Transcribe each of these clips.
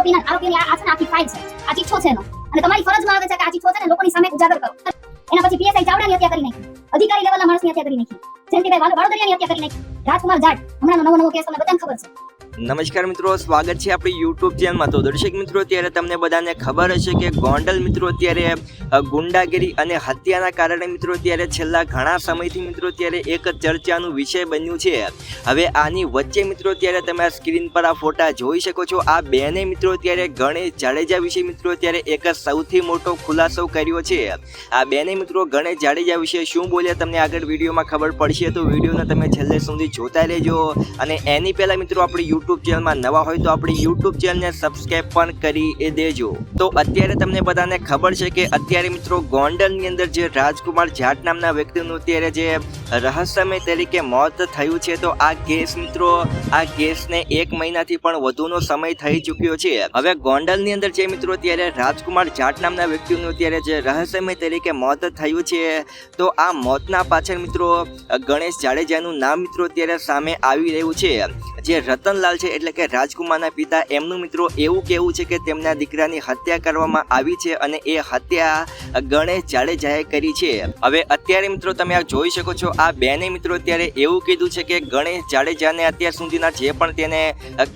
આરોપીની આ છે ને આખી ફાઇલ છે, આ ચીઠો છે એનો, અને તમારી ફરજમાં આવે છે કે આ ચીઠો છે ને લોકોની સામે ઉજાગર કરો. એના પછી પીએસઆઈ ચાવડાની હત્યા કરી નાખી, અધિકારી લેવલના માણસની હત્યા કરી નાખી, જયંતિભાઈ વાડોદરિયાની હત્યા કરી નાખી, રાજકુમાર જાટ હમણાંનો નવો કેસ તમને બધાને ખબર છે. નમસ્કાર મિત્રો, સ્વાગત છે આપણી યુટ્યુબ ચેનલમાં. તો દર્શક મિત્રો, અત્યારે તમને બધાને ખબર હશે કે ગોંડલ મિત્રો અત્યારે ગુંડાગીરી અને હત્યાના કારણે મિત્રો અત્યારે છેલ્લા ઘણા સમયથી મિત્રો અત્યારે એક ચર્ચાનું વિષય બન્યું છે. હવે આની વચ્ચે મિત્રો અત્યારે તમે આ સ્ક્રીન પર આ ફોટા જોઈ શકો છો. આ બેને મિત્રો અત્યારે ગણેશ જાડેજા વિશે મિત્રો અત્યારે એક સૌથી મોટો ખુલાસો કર્યો છે. આ બેને મિત્રો ગણેશ જાડેજા વિશે શું બોલ્યા તમને આગળ વિડીયોમાં ખબર પડશે, તો વિડીયોને તમે છેલ્લે સુધી જોતા રહેજો. અને એની પહેલા મિત્રો આપણી યુટ્યુબ ચેનલમાં નવા હોય તો આપણી યુટ્યુબ ચેનલને સબસ્ક્રાઇબ પણ કરી દેજો. તો અત્યારે તમને બધાને ખબર છે કે અત્યારે મિત્રો ગોંડલની અંદર જે રાજકુમાર જાટ નામના વ્યક્તિનું અત્યારે જે રહસ્યમય તરીકે મોત થયું છે, તો આ કેસ મિત્રો આ કેસને 1 મહિનાથી પણ વધુનો સમય થઈ ચૂક્યો છે. હવે ગોંડલની અંદર જે મિત્રો અત્યારે રાજકુમાર જાટ નામના વ્યક્તિનું અત્યારે જે રહસ્યમય તરીકે મોત થયું છે, તો આ મોતના પાછળ મિત્રો ગણેશ જાડેજાનું નામ મિત્રો અત્યારે સામે આવી રહ્યું છે. જે રતનલાલ છે એટલે કે રાજકુમારના પિતા, એમનું મિત્રો એવું કહેવું છે કે તેમના દીકરાની હત્યા કરવામાં આવી છે અને એ હત્યા ગણેશ જાડેજાએ કરી છે. હવે અત્યારે મિત્રો તમે આ જોઈ શકો છો, આ બેને મિત્રો અત્યારે એવું કીધું છે કે ગણેશ જાડેજાને અત્યાર સુધીના જે પણ તેને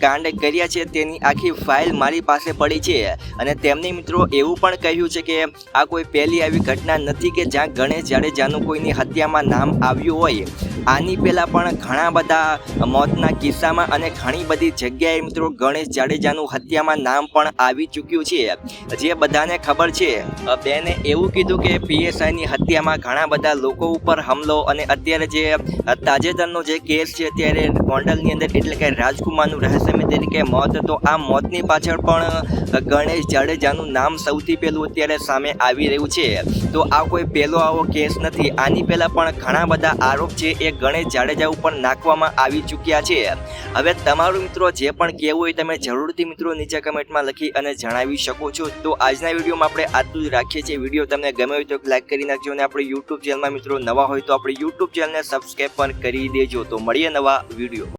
કાંડ કર્યા છે તેની આખી ફાઇલ મારી પાસે પડી છે. અને તેમને મિત્રો એવું પણ કહ્યું છે કે આ કોઈ પહેલી આવી ઘટના નથી કે જ્યાં ગણેશ જાડેજાનું કોઈની હત્યામાં નામ આવ્યું હોય. આની પહેલા પણ ઘણા બધા મોતના કિસ્સામાં અને ઘણી બધી જગ્યાએ મિત્રો ગણેશ જાડેજાનું હત્યામાં નામ પણ આવી ચૂક્યું છે. જે બધાને ખબર છે, બેને એવું કીધું કે પીએસઆઈની હત્યામાં ઘણા બધા લોકો ઉપર હમલો, અને અત્યારે જે તાજેતરનો જે કેસ છે અત્યારે ગોંડલની અંદર એટલે કે રાજકુમારનું રહસ્યમય તરીકે મોત, તો આ મોતની પાછળ પણ ગણેશ જાડેજાનું નામ સૌથી પહેલું અત્યારે સામે આવી રહ્યું છે. તો આ કોઈ પહેલો આવો કેસ નથી. આની પહેલા પણ ઘણા બધા આરોપ છે એ ગણેશ જાડેજા ઉપર નાખવામાં આવી ચૂક્યા છે. હવે તમારું મિત્રો જે પણ કહેવું હોય તમે જરૂરથી મિત્રો નીચે કમેન્ટમાં લખી અને જણાવી શકો છો. તો આજના વિડીયોમાં આપણે આટલું જ રાખીએ છીએ. વિડીયો તમને ગમે હોય તો લાઈક કરી નાખજો, અને આપણી યુટ્યુબ ચેનલમાં મિત્રો નવા હોય તો આપણી યુટ્યુબ ચેનલને સબસ્ક્રાઈબ પણ કરી દેજો. તો મળીએ નવા વિડીયો.